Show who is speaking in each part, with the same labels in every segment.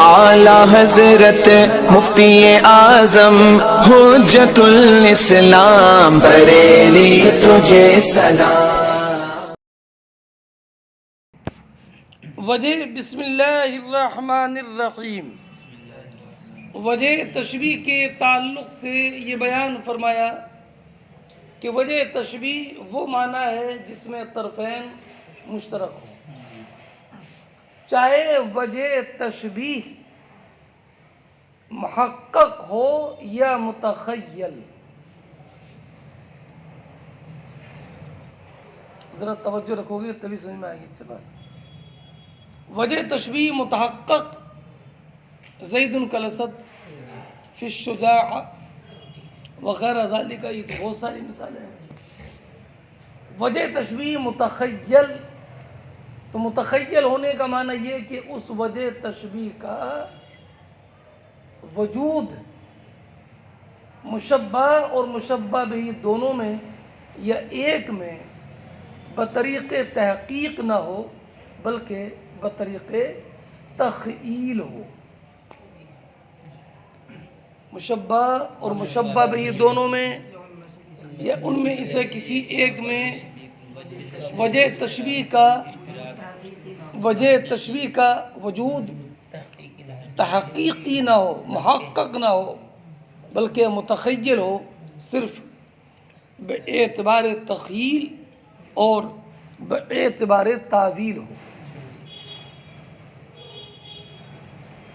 Speaker 1: اعلی حضرت مفتی اعظم حجت الاسلام بریلی تجھے سلام۔
Speaker 2: وجہ بسم اللہ الرحمن الرحیم، وجہ تشبیہ کے تعلق سے یہ بیان فرمایا کہ وجہ تشبیہ وہ معنی ہے جس میں طرفین مشترک ہوں، چاہے وجہ تشبیہ محقق ہو یا متخیل۔ ذرا توجہ رکھو گے تبھی سمجھ میں آئے گی اچھی بات۔ وجہ تشبیہ متحقق زید کالاسد فی الشجاع وغیرہ ذالک، یہ تو بہت ساری مثالیں ہیں۔ وجہ تشبیہ متخیل، تو متخیل ہونے کا معنی یہ کہ اس وجہ تشبیہ کا وجود مشبہ اور مشبہ بھی دونوں میں یا ایک میں بطریق تحقیق نہ ہو بلکہ بطریق تخیل ہو۔ مشبہ اور مشبہ بھی دونوں میں یا ان میں اسے کسی ایک میں وجہ تشبیہ کا وجود تحقیقی نہ ہو، محقق نہ ہو بلکہ متخیل ہو، صرف باعتبار تخیل اور باعتبار تعویل ہو۔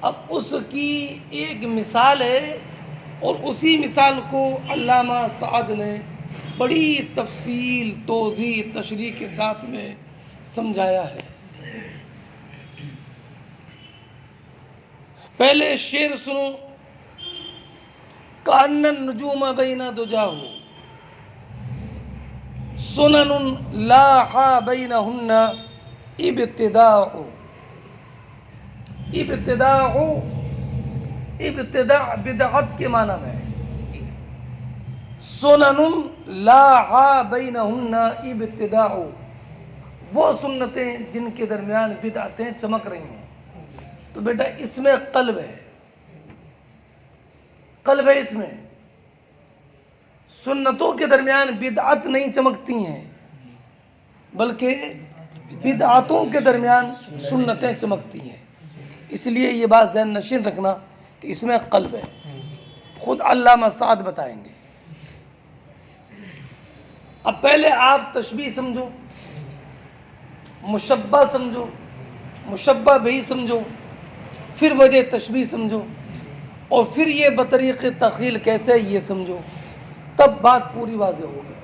Speaker 2: اب اس کی ایک مثال ہے اور اسی مثال کو علامہ سعد نے بڑی تفصیل، توضیح، تشریح کے ساتھ میں سمجھایا ہے۔ پہلے شعر سنو۔ کأن النجوم بین دجاہ سنن لاح بینہن ابتداء۔ ابتداء بدعت کے معنی میں ہے۔ سنن لاح بینہن ابتداء، وہ سنتیں جن کے درمیان بدعتیں چمک رہی ہیں۔ تو بیٹا اس میں قلب ہے، قلب ہے اس میں۔ سنتوں کے درمیان بدعت نہیں چمکتی ہیں بلکہ بدعتوں کے درمیان سنتیں چمکتی ہیں۔ اس لیے یہ بات ذہن نشین رکھنا کہ اس میں قلب ہے، خود علامہ سعد بتائیں گے۔ اب پہلے آپ تشبیہ سمجھو، مشبہ سمجھو، مشبہ بھی سمجھو، پھر وجہ تشبیہ سمجھو، اور پھر یہ بطریق تخیل کیسے یہ سمجھو، تب بات پوری واضح ہوگی۔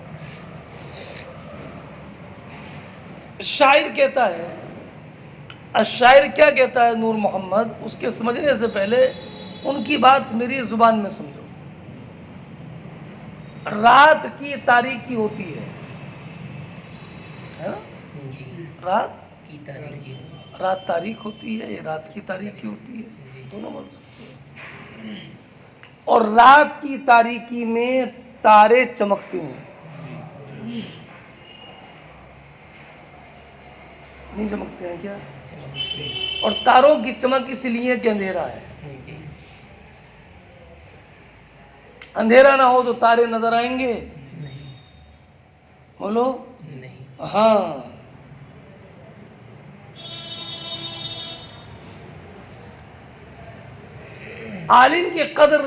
Speaker 2: شاعر کہتا ہے، الشاعر کیا کہتا ہے نور محمد، اس کے سمجھنے سے پہلے ان کی بات میری زبان میں سمجھو۔ رات کی تاریکی ہوتی ہے نا؟ رات تاریک ہوتی ہے یا رات کی تاریکی ہوتی ہے، دونوں بول سکتے ہیں۔ اور رات کی تاریکی میں تارے چمکتے ہیں، نہیں چمکتے ہیں کیا؟ اور تاروں کی چمک اس لیے کہ اندھیرا ہے۔ اندھیرا نہ ہو تو تارے نظر آئیں گے؟ بولو ہاں۔ عالم کی قدر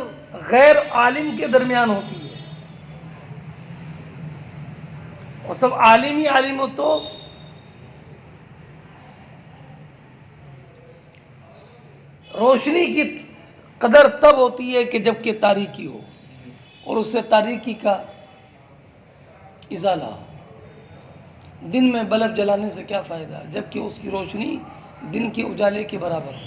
Speaker 2: غیر عالم کے درمیان ہوتی ہے، اور سب عالم ہی عالم ہو تو روشنی کی قدر تب ہوتی ہے کہ جب کہ تاریکی ہو، اور اس سے تاریکی کا ازالہ ہو۔ دن میں بلب جلانے سے کیا فائدہ جب کہ اس کی روشنی دن کے اجالے کے برابر ہو۔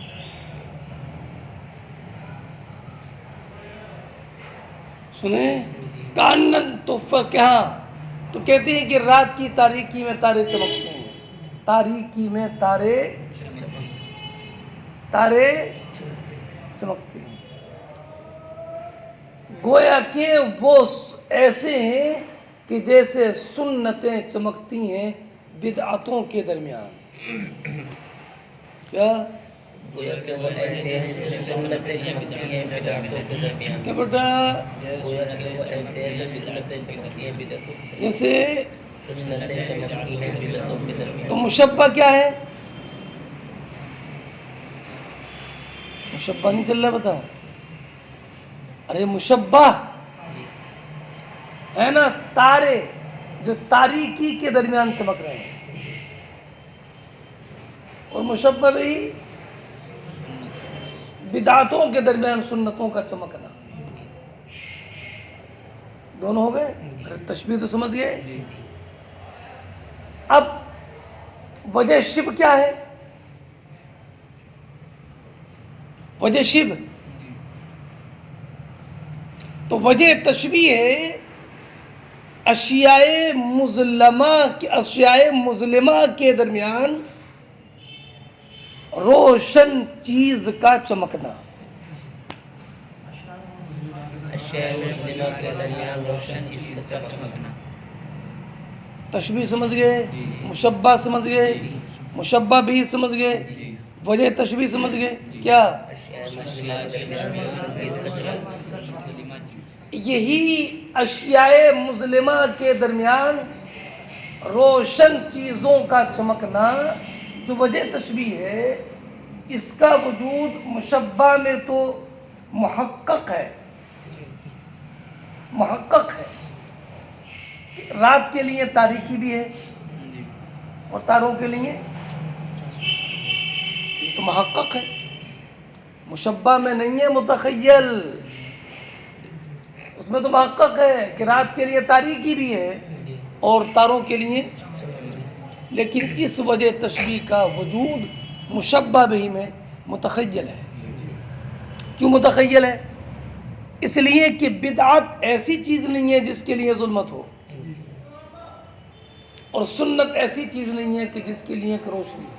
Speaker 2: سنیں کانن تو کہاں تو کہتے ہیں کہ رات کی تاریکی میں تارے چمکتے ہیں، تاریکی میں تارے چمکتے ہیں۔ گویا کہ وہ ایسے ہیں کہ جیسے سنتیں چمکتی ہیں بدعتوں کے درمیان۔ کیا
Speaker 3: گویا کہ وہ ایسے ایسے سنتیں چمکتی ہیں بدعتوں کے درمیان،
Speaker 2: کہ بیٹا
Speaker 3: گویا کہ وہ ایسے ایسے سنتیں چمکتی ہیں بدعتوں کے درمیان،
Speaker 2: جیسے
Speaker 3: سنتیں چمکتی ہیں بدعتوں کے درمیان.
Speaker 2: تو مشبہ کیا ہے؟ مشبہ نہیں چل رہا بتا. ارے مشبہ ہے نا تارے جو تاریکی کے درمیان چمک رہے ہیں، اور مشبہ بھی بدعتوں کے درمیان سنتوں کا چمکنا. دونوں ہو گئے. تشبیہ تو سمجھ گئے. اب وجہ شبہ کیا ہے؟ وجہ شبہ تو وجہ تشبیہ ہے اشیاء مظلمہ کے درمیان روشن چیز کا چمکنا.
Speaker 3: اشیاء مسلمہ کے درمیان روشن چیز کا چمکنا.
Speaker 2: تشبیہ سمجھ گئے، مشبہ سمجھ گئے، مشبہ بھی سمجھ گئے، وجہ تشبیہ سمجھ گئے. کیا
Speaker 3: اشیاء مسلمہ کے درمیان روشن چیز کا چمکنا.
Speaker 2: یہی اشیاء مظلمہ کے درمیان روشن چیزوں کا چمکنا جو وجہ تشبیہ ہے، اس کا وجود مشبہ میں تو محقق ہے. محقق ہے. رات کے لیے تاریکی بھی ہے اور تاروں کے لیے یہ تو محقق ہے. مشبہ میں نہیں ہے متخیل، اس میں تو محقق ہے کہ رات کے لیے تاریکی بھی ہے اور تاروں کے لیے. لیکن اس وجہ تشبیہ کا وجود مشبہ بھی میں متخیل ہے. کیوں متخیل ہے؟ اس لیے کہ بدعت ایسی چیز نہیں ہے جس کے لیے ظلمت ہو، اور سنت ایسی چیز نہیں ہے کہ جس کے لیے ایک روشنی ہو.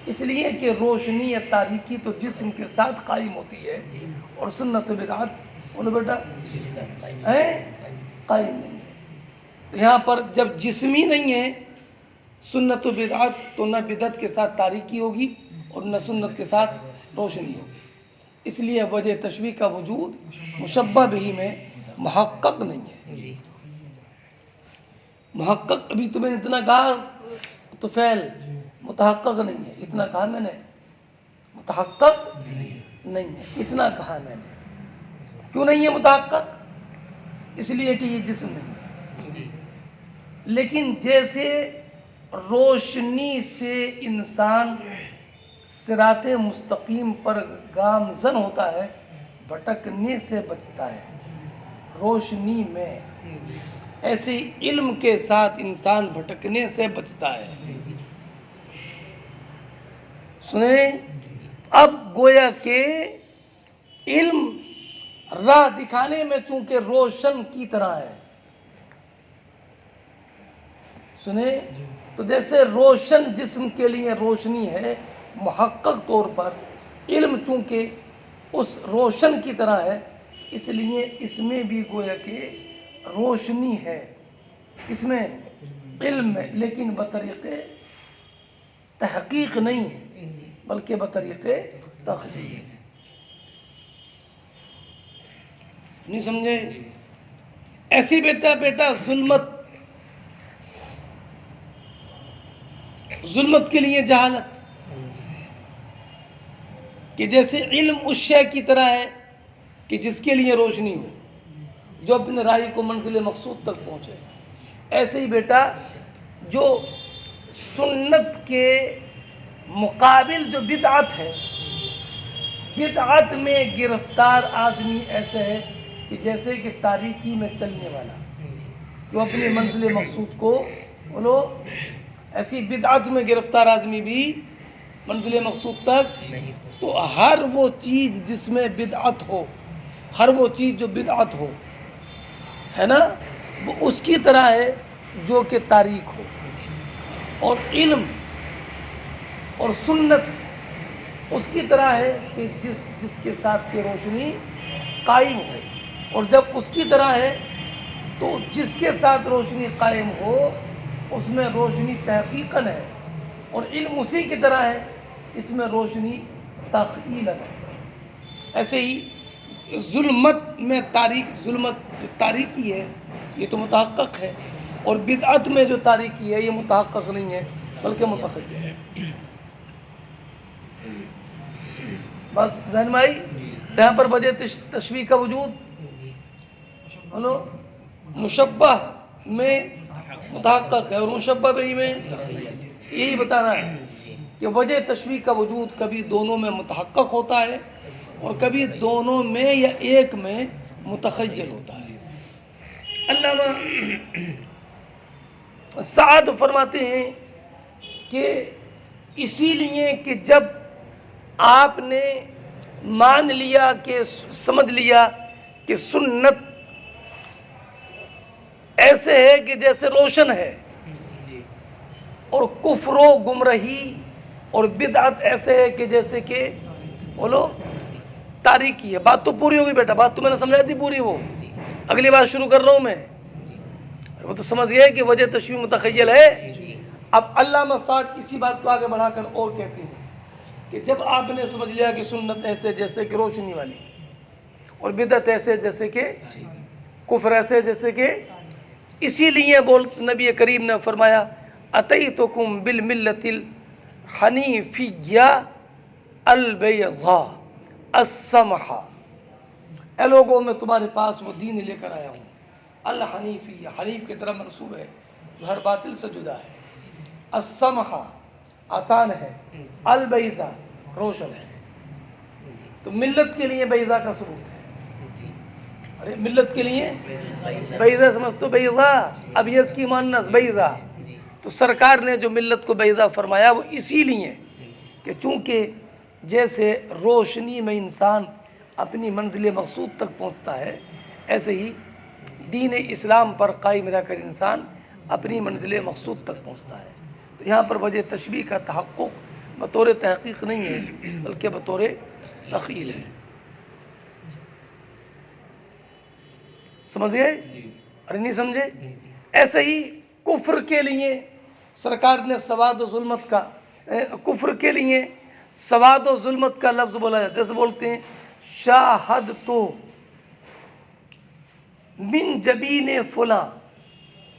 Speaker 2: اس لیے کہ روشنی یا تاریکی تو جسم کے ساتھ قائم ہوتی ہے، اور سنت و بدعت بولو بیٹا ہے قائم نہیں ہے. یہاں پر جب جسمی نہیں ہے سنت و بدعت تو نہ بدعت کے ساتھ تاریکی ہوگی اور نہ سنت کے ساتھ روشنی ہوگی. اس لیے وجہ تشبیہ کا وجود مشبہ بھی میں محقق نہیں ہے. محقق ابھی تمہیں اتنا کہا تو فعل متحقق نہیں ہے، اتنا کہا میں نے. متحقق نہیں ہے، اتنا کہا میں نے. کیوں نہیں ہے متحقق؟ اس لیے کہ یہ جسم نہیں ہے. لیکن جیسے روشنی سے انسان صراط مستقیم پر گامزن ہوتا ہے، بھٹکنے سے بچتا ہے روشنی میں، ایسے علم کے ساتھ انسان بھٹکنے سے بچتا ہے. سنیں، اب گویا کہ علم راہ دکھانے میں چونکہ روشن کی طرح ہے. سنیں، تو جیسے روشن جسم کے لیے روشنی ہے محقق طور پر، علم چونکہ اس روشن کی طرح ہے، اس لیے اس میں بھی گویا کہ روشنی ہے. اس میں علم میں، لیکن بطریق تحقیق نہیں بلکہ بطریق تخیل. نہیں سمجھے؟ ایسی بیٹا ظلمت کے لیے جہالت، کہ جیسے علم اس شے کی طرح ہے کہ جس کے لیے روشنی ہو، جو اپنے راہی کو منزل مقصود تک پہنچے. ایسے ہی بیٹا جو سنت کے مقابل جو بدعت ہے، بدعت میں گرفتار آدمی ایسے ہے کہ جیسے کہ تاریکی میں چلنے والا، جو اپنے منزل مقصود کو بولو. ایسی بدعت میں گرفتار آدمی بھی منزل مقصود تک
Speaker 3: نہیں.
Speaker 2: تو ہر وہ چیز جس میں بدعت ہو، ہر وہ چیز جو بدعت ہو ہے نا، وہ اس کی طرح ہے جو کہ تاریک ہو. اور علم اور سنت اس کی طرح ہے کہ جس کے ساتھ کی روشنی قائم ہو. اور جب اس کی طرح ہے تو جس کے ساتھ روشنی قائم ہو اس میں روشنی تحقیقاً ہے، اور علم اسی کی طرح ہے، اس میں روشنی تخیلا ہے. ایسے ہی ظلمت میں ظلمت جو تاریکی ہے یہ تو متحقق ہے، اور بدعت میں جو تاریکی ہے یہ متحقق نہیں ہے بلکہ متخیل ہے. بس ذہن میں آئی؟ یہاں پر وجہ تشبیہ کا وجود بولو مشبہ میں متحقق ہے اور مشبہ بھی میں یہی بتانا ہے کہ وجہ تشبیہ کا وجود کبھی دونوں میں متحقق ہوتا ہے اور کبھی دونوں میں یا ایک میں متخیل ہوتا ہے. علامہ سعد فرماتے ہیں کہ اسی لیے کہ جب آپ نے مان لیا کہ سمجھ لیا کہ سنت ایسے ہے کہ جیسے روشن ہے اور کفر و گمراہی اور بدعت ایسے ہے کہ جیسے کہ بولو تاریکی ہے. بات تو پوری ہوگی بیٹا، بات تو میں نے سمجھا دی پوری. وہ اگلی بات شروع کر رہا ہوں میں. وہ تو سمجھ گئے کہ وجہ تشبیہ متخیل ہے. اب علامہ سعد اسی بات کو آگے بڑھا کر اور کہتے ہیں کہ جب آپ نے سمجھ لیا کہ سنت ایسے جیسے کہ روشنی والی اور بدعت ایسے جیسے کہ کفر ایسے جیسے کہ، اسی لیے نبی کریم نے فرمایا اتیتکم بالملۃ الحنیفیہ البیضاء السمحہ، اے لوگوں میں تمہارے پاس وہ دین لے کر آیا ہوں. الحنیفیہ حنیف کی طرح منسوب ہے جو ہر باطل سے جدا ہے. السمحہ آسان ہے. البیضاء روشن ہے. تو ملت کے لیے بیضاء کا ثبوت ہے. ارے ملت کے لیے بیضاء سمجھ تو بیضاء ابیض کی مؤنث بیضاء. تو سرکار نے جو ملت کو بیضاء فرمایا وہ اسی لیے کہ چونکہ جیسے روشنی میں انسان اپنی منزل مقصود تک پہنچتا ہے ایسے ہی دین اسلام پر قائم رہ کر انسان اپنی منزل مقصود تک پہنچتا ہے. تو یہاں پر وجہ تشبیہ کا تحقق بطور تحقیق نہیں ہے بلکہ بطور تخیل ہے. سمجھ گئے؟ ارے نہیں سمجھے؟ ایسے ہی کفر کے لیے سرکار نے سواد و ظلمت کا کفر کے لیے سواد و ظلمت کا لفظ بولا جاتا ہے. جیسے بولتے ہیں شاہدت من جبین فلاں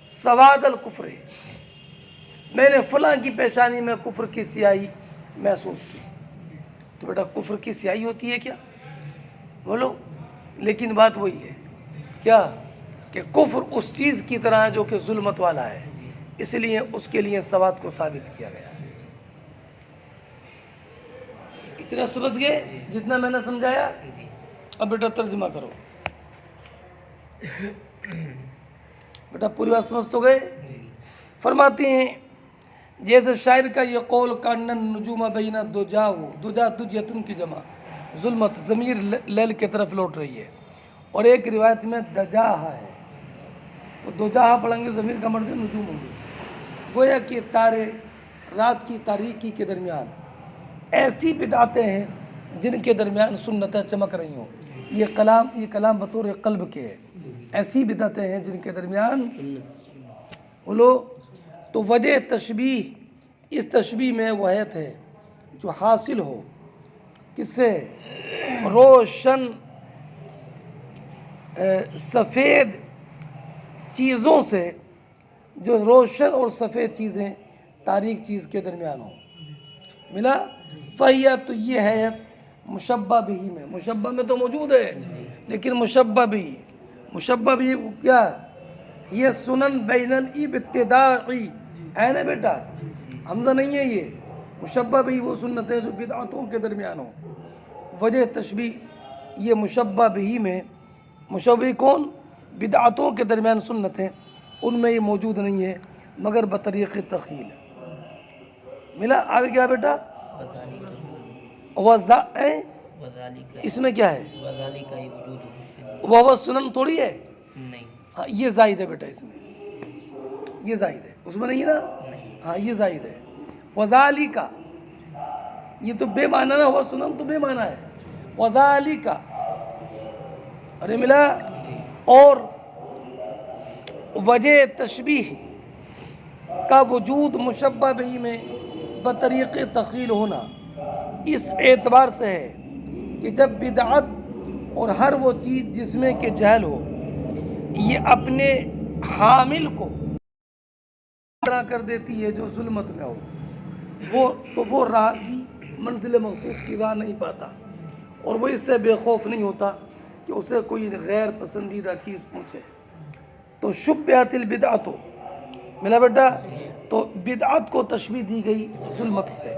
Speaker 2: سواد الکفر، میں نے فلاں کی پیشانی میں کفر کی سیاہی محسوس کی. تو بیٹا کفر کی سیاہی ہوتی ہے کیا؟ بولو. لیکن بات وہی ہے کیا کہ کفر اس چیز کی طرح ہے جو کہ ظلمت والا ہے، اس لیے اس کے لیے سواد کو ثابت کیا گیا ہے. اتنا سمجھ گئے جتنا میں نے سمجھایا؟ اب بیٹا ترجمہ کرو. بیٹا پوری بات سمجھ تو گئے؟ فرماتے ہیں جیسے شاعر کا یہ قول کان النجوم بین الدجا، دجا دجیتن کی جمع، ظلمت ضمیر لیل کی طرف لوٹ رہی ہے. اور ایک روایت میں دجاہا ہے، تو دجاہا پڑھیں گے ضمیر کا مرد نجوم ہوں گے. گویا کہ تارے رات کی تاریکی کے درمیان ایسی بدعتیں ہیں جن کے درمیان سنتیں چمک رہی ہوں. یہ کلام بطور قلب کے ہے. ایسی بدعتیں ہیں جن کے درمیان بولو. تو وجہ تشبیہ، اس تشبیہ میں وہ حیت ہے جو حاصل ہو کس سے؟ روشن سفید چیزوں سے، جو روشن اور سفید چیزیں تاریک چیز کے درمیان ہوں. ملا فہیہ، تو یہ حیت مشبہ بھی میں، مشبہ میں تو موجود ہے لیکن مشبہ بھی کیا؟ یہ سنن بین الابتداعی ہے نا بیٹا، حمزہ نہیں ہے. یہ مشبہ بھی وہ سنتیں جو بدعتوں کے درمیان ہوں. وجہ تشبیہ یہ مشبہ بھی میں، مشبہ کون؟ بدعتوں کے درمیان سنتیں، ان میں یہ موجود نہیں ہے مگر بطریق تخیل. ملا آگے کیا بیٹا؟ اس میں کیا ہے؟ وہ سنن تھوڑی ہے. ہاں یہ زائد ہے بیٹا، اس میں یہ زائد ہے، اس میں نہیں ہے نا. ہاں یہ زائد ہے. وذالک، یہ تو بے معنی نا، وہ سنن تو بے معنی ہے. وذالک، ارے ملا. اور وجہ تشبیہ کا وجود مشبہ بھی میں بطریق تخیل ہونا اس اعتبار سے ہے کہ جب بدعت اور ہر وہ چیز جس میں کہ جہل ہو یہ اپنے حامل کو بنا کر دیتی ہے جو ظلمت میں ہو وہ راہ کی منزل مقصود کی راہ نہیں پاتا، اور وہ اس سے بے خوف نہیں ہوتا کہ اسے کوئی غیر پسندیدہ چیز پہنچے۔ تو شبہت البدعت ملا بیٹا، تو بدعت کو تشبیہ دی گئی ظلمت سے،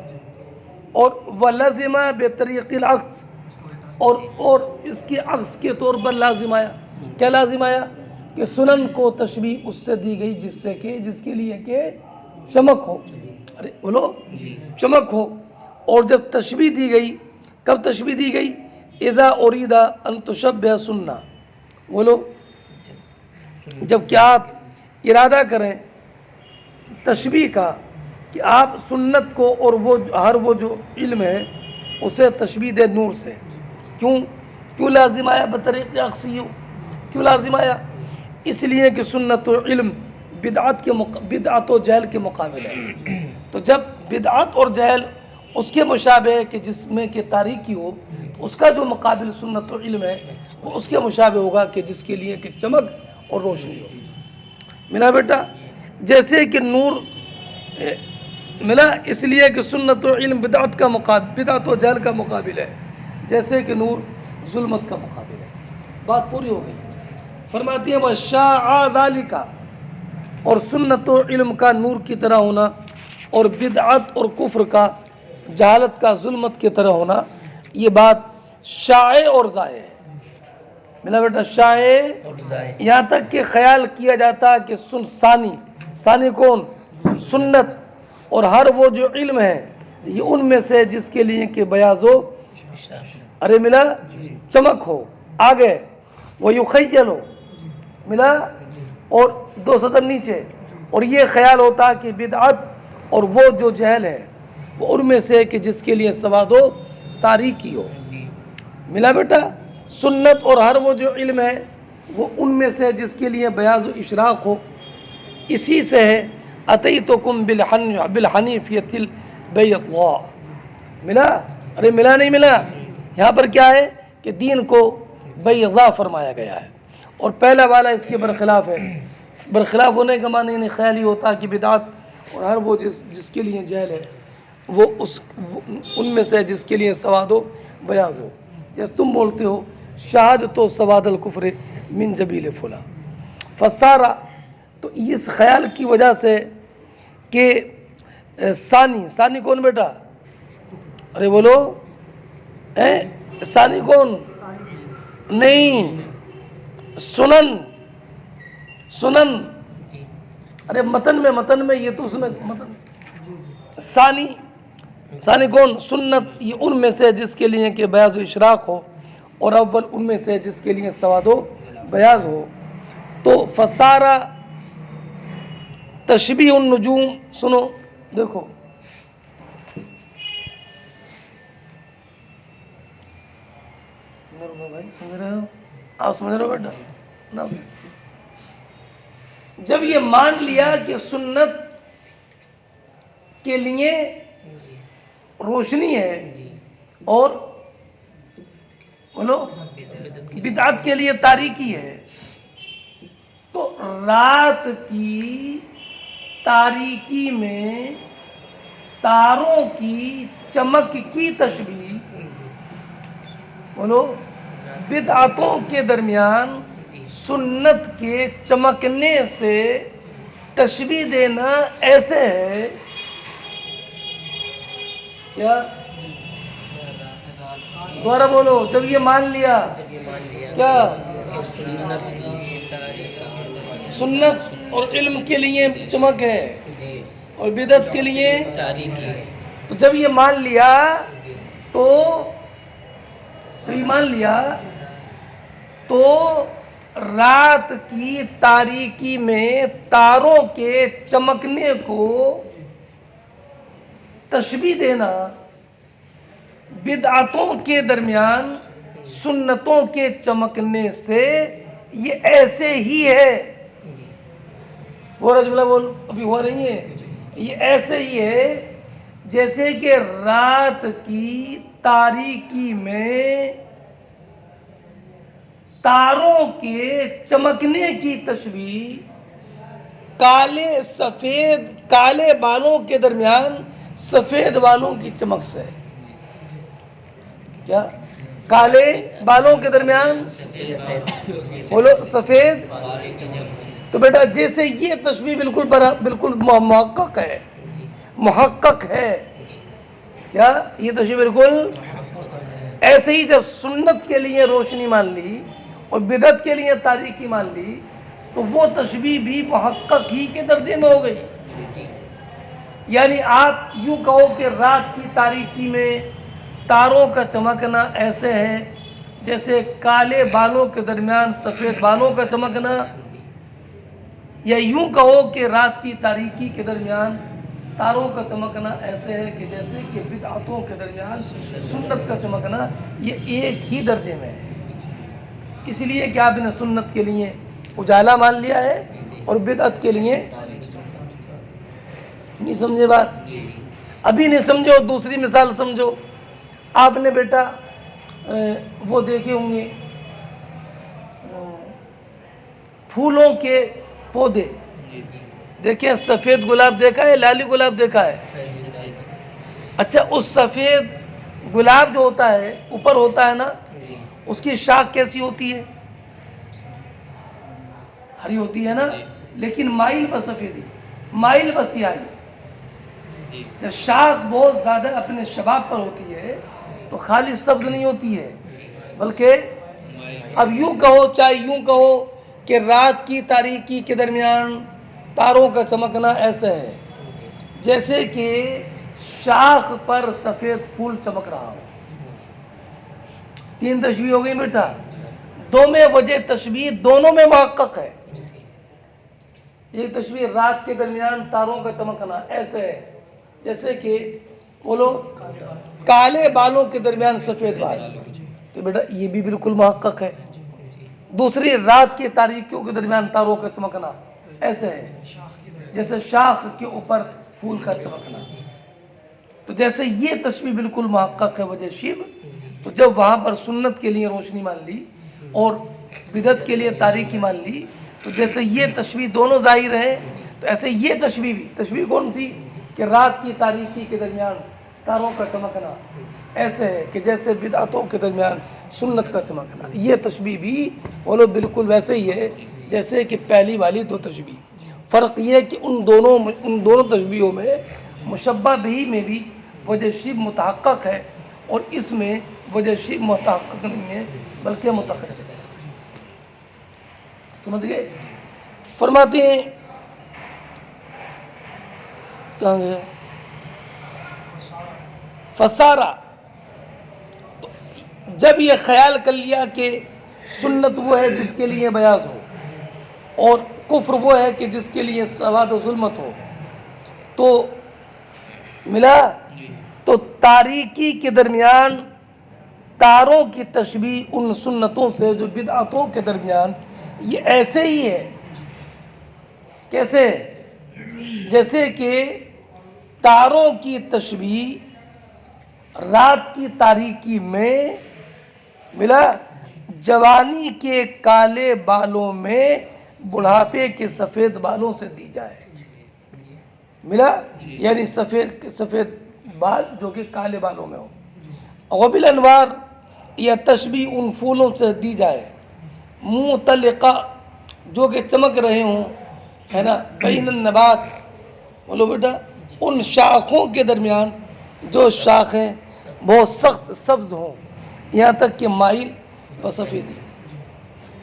Speaker 2: اور وَلَزِمَ بِطَرِيقِ الْعَكْسِ، اور اس کے عکس کے طور پر لازم آیا۔ کیا لازم آیا؟ کہ سنن کو تشبیہ اس سے دی گئی جس کے لیے کہ چمک ہو، ارے بولو چمک ہو۔ اور جب تشبیہ دی گئی، کب تشبیہ دی گئی؟ اذا اريد ان تشبہ سنہ، بولو جب کہ آپ ارادہ کریں تشبیہ کا کہ آپ سنت کو اور وہ جو علم ہے اسے تشبیہ دے نور سے۔ کیوں لازم آیا بطریق عکسی؟ کیوں لازم آیا؟ اس لیے کہ سنت و علم بدعت و جہل کے مقابل ہے۔ تو جب بدعت اور جہل اس کے مشابہ ہے کہ جس میں کہ تاریکی ہو، اس کا جو مقابل سنت و علم ہے وہ اس کے مشابہ ہوگا کہ جس کے لیے کہ چمک اور روشنی ہو۔ ملا بیٹا؟ جیسے کہ نور ملا اس لیے کہ سنت و علم بدعت و جہل کا مقابل ہے، جیسے کہ نور ظلمت کا مقابل ہے۔ بات پوری ہو گئی۔ فرماتی ہیں وَشَاعَ ذَلِكَ، اور سنت و علم کا نور کی طرح ہونا اور بدعت اور کفر کا جہالت کا ظلمت کی طرح ہونا، یہ بات شائع اور ضائع ہے۔ ملا بیٹا؟ شائع یہاں تک کہ خیال کیا جاتا کہ ثانی کون؟ سنت، اور ہر وہ جو علم ہے یہ ان میں سے جس کے لیے کہ بیاض ہو، ارے ملا چمک ہو۔ آگے وَيُخَيَّلُ، ملا اور 2 سطر نیچے، اور یہ خیال ہوتا کہ بدعت اور وہ جو جہل ہے وہ ان میں سے کہ جس کے لیے سواد ہو، تاریکی ہو۔ ملا بیٹا؟ سنت اور ہر وہ جو علم ہے وہ ان میں سے جس کے لیے بیاض و اشراق ہو۔ اسی سے ہے اتیتکم بالحنیفیۃ البیضاء۔ ملا؟ ارے ملا نہیں ملا؟ یہاں پر کیا ہے کہ دین کو بیضاء فرمایا گیا ہے، اور پہلا والا اس کے برخلاف ہے۔ برخلاف ہونے کا معنی نہیں خیالی ہوتا کہ بدعت اور ہر وہ جس کے لیے جہل ہے وہ ان میں سے جس کے لیے سواد ہو، بیاض ہو۔ جیسے تم بولتے ہو شہادت و سواد الکفر من جبیل فلاں فسارا، تو اس خیال کی وجہ سے کہ ثانی کون بیٹا؟ ارے بولو ثانی کون؟ نہیں، سنن، ارے متن میں یہ تو اس میں متن ثانی کون؟ سنت، یہ ان میں سے جس کے لیے کہ بیاض و اشراق ہو، اور اول ان میں سے جس کے لیے سواد و بیاض ہو۔ تو فسارا تشبیہ النجوم، سنو دیکھو بھائی سمجھ رہے ہو؟ آپ سمجھ رہے ہو بیٹا؟ نا جب یہ مان لیا کہ سنت کے لیے روشنی ہے اور بولو بدعت کے لیے تاریکی ہے، تو رات کی تاریکی میں تاروں کی چمک کی تشبیہ، بولو بدعتوں کے درمیان سنت کے چمکنے سے تشبیہ دینا ایسے ہے کیا؟ دوبارہ بولو، جب یہ مان لیا کیا سنت اور علم کے لیے چمک ہے اور بدعت کے لیے تاریکی ہے، تو جب یہ مان لیا تو رات کی تاریکی میں تاروں کے چمکنے کو تشبیہ دینا بدعتوں کے درمیان سنتوں کے چمکنے سے یہ ایسے ہی ہے۔ پورا جملہ بول، ابھی ہوا نہیں ہے، یہ ایسے ہی ہے جیسے کہ رات کی تاریکی میں تاروں کے چمکنے کی تشبیہ کالے بالوں کے درمیان سفید بالوں کی چمک سے ہے. کیا کالے بالوں کے درمیان بولو سفید. تو بیٹا جیسے یہ تشبیہ بالکل محقق ہے. کیا یہ تشبیہ بالکل ایسے ہی جب سنت کے لیے روشنی مان لی اور بدعت کے لیے تاریکی مان لی تو وہ تشبیہ بھی محقق ہی کے درجے میں ہو گئی. یعنی آپ یوں کہو کہ رات کی تاریکی میں تاروں کا چمکنا ایسے ہے جیسے کالے بالوں کے درمیان سفید بالوں کا چمکنا، یا یوں کہو کہ رات کی تاریکی کے درمیان تاروں کا چمکنا ایسے ہے کہ جیسے کہ بدعتوں کے درمیان سنت کا چمکنا، یہ ایک ہی درجے میں ہے. اس لیے کہ آپ نے سنت کے لیے اجالا مان لیا ہے اور بدعت کے لیے نہیں سمجھے بات. ابھی نہیں سمجھو، دوسری مثال سمجھو. آپ نے بیٹا وہ دیکھے ہوں گے پھولوں کے پودے دیکھیں. سفید گلاب دیکھا ہے، لالی گلاب دیکھا ہے. اچھا اس سفید گلاب جو ہوتا ہے اوپر ہوتا ہے نا، اس کی شاخ کیسی ہوتی ہے؟ ہری ہوتی ہے نا، لیکن مائل پر سفیدی، مائل پر سیاہی. جب شاخ بہت زیادہ اپنے شباب پر ہوتی ہے تو خالی سبز نہیں ہوتی ہے، بلکہ اب یوں کہو چاہے یوں کہو کہ رات کی تاریکی کے درمیان تاروں کا چمکنا ایسا ہے جیسے کہ شاخ پر سفید پھول چمک رہا ہو. 3 تشبیہ ہو گئی بیٹا. دو میں وجہ تشبیہ دونوں میں محقق ہے. ایک تشبیہ رات کے درمیان تاروں کا چمکنا ایسے ہے جیسے کہ بولو کالے بالوں کے درمیان سفید بال، تو بیٹا یہ بھی بالکل محقق ہے. دوسری رات کی تاریکیوں کے درمیان تاروں کا چمکنا ایسے ہے جیسے شاخ کے اوپر پھول کا چمکنا. تو جیسے یہ تشبیہ بالکل محقق ہے وجہ شیب، تو جب وہاں پر سنت کے لیے روشنی مان لی اور بدعت کے لیے تاریکی مان لی، تو جیسے یہ تشبیہ دونوں ظاہر ہے تو ایسے یہ تشبیہ بھی. تشبیہ کون سی؟ کہ رات کی تاریکی کے درمیان تاروں کا چمکنا ایسے ہے کہ جیسے بدعتوں کے درمیان سنت کا چمکنا. یہ تشبیہ بھی بولو بالکل ویسے ہی ہے جیسے کہ پہلی والی 2 تشبیہ. فرق یہ ہے کہ ان دونوں تشبیہوں میں مشبہ بھی میں بھی وجہ شیب متحقق ہے اور اس میں وجہ شیب متحقق نہیں ہے بلکہ متحقق ہے. سمجھ گئے؟ فرماتے ہیں کہاں گئے فسارا. تو جب یہ خیال کر لیا کہ سنت وہ ہے جس کے لیے بیاض ہو اور کفر وہ ہے کہ جس کے لیے سواد و ظلمت ہو، تو ملا تو تاریکی کے درمیان تاروں کی تشبیہ ان سنتوں سے جو بدعتوں کے درمیان یہ ایسے ہی ہے. کیسے؟ جیسے کہ تاروں کی تشبیہ رات کی تاریکی میں ملا جوانی کے کالے بالوں میں بڑھاپے کے سفید بالوں سے دی جائے. ملا یعنی سفید بال جو کہ کالے بالوں میں ہو. غبل انوار یا تشبیہ ان پھولوں سے دی جائے متعلقہ جو کہ چمک رہے ہوں، ہے نا، بین النبات. بولو بیٹا ان شاخوں کے درمیان جو شاخیں بہت سخت سبز ہوں یہاں تک کہ مائل و سفیدی.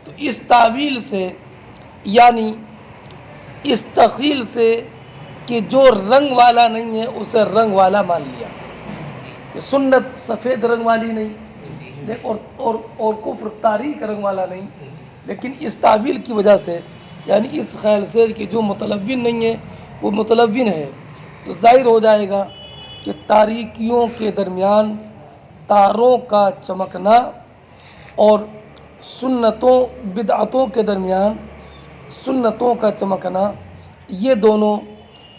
Speaker 2: تو اس تعویل سے یعنی اس تخیل سے کہ جو رنگ والا نہیں ہے اسے رنگ والا مان لیا کہ سنت سفید رنگ والی نہیں اور کفر تاریک رنگ والا نہیں، لیکن اس تعویل کی وجہ سے یعنی اس خیال سے کہ جو متلون نہیں ہے وہ متلون ہے، تو ظاہر ہو جائے گا کہ تاریکیوں کے درمیان تاروں کا چمکنا اور سنتوں بدعتوں کے درمیان سنتوں کا چمکنا یہ دونوں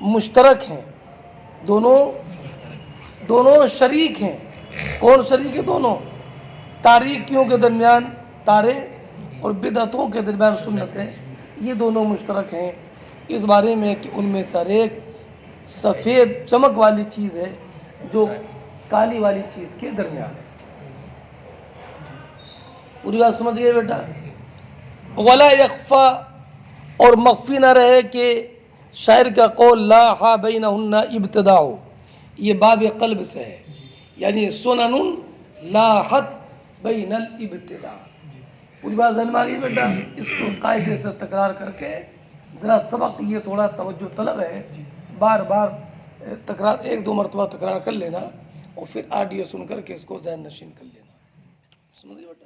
Speaker 2: مشترک ہیں، دونوں دونوں شریک ہیں. کون شریک ہے؟ دونوں. تاریکیوں کے درمیان تارے اور بدعتوں کے درمیان سنتیں، یہ دونوں مشترک ہیں اس بارے میں کہ ان میں سر ایک سفید چمک والی چیز ہے جو کالی والی چیز کے درمیان ہے. پوری بات سمجھ گئے بیٹا؟ ولا یخفا، اور مخفی نہ رہے کہ شاعر کا قول لا ہا بینہن ابتداء، یہ باب قلب سے ہے، یعنی سنن لاحت بین الابتداء. پوری بات ذہن میں آ گئی بیٹا؟ اس کو قاعدے سے تکرار کر کے ذرا سبق یہ تھوڑا توجہ طلب ہے، بار بار تکرار، ایک دو مرتبہ تکرار کر لینا اور پھر آڈیو سن کر کے اس کو ذہن نشین کر لینا. سمجھ گئے بیٹا؟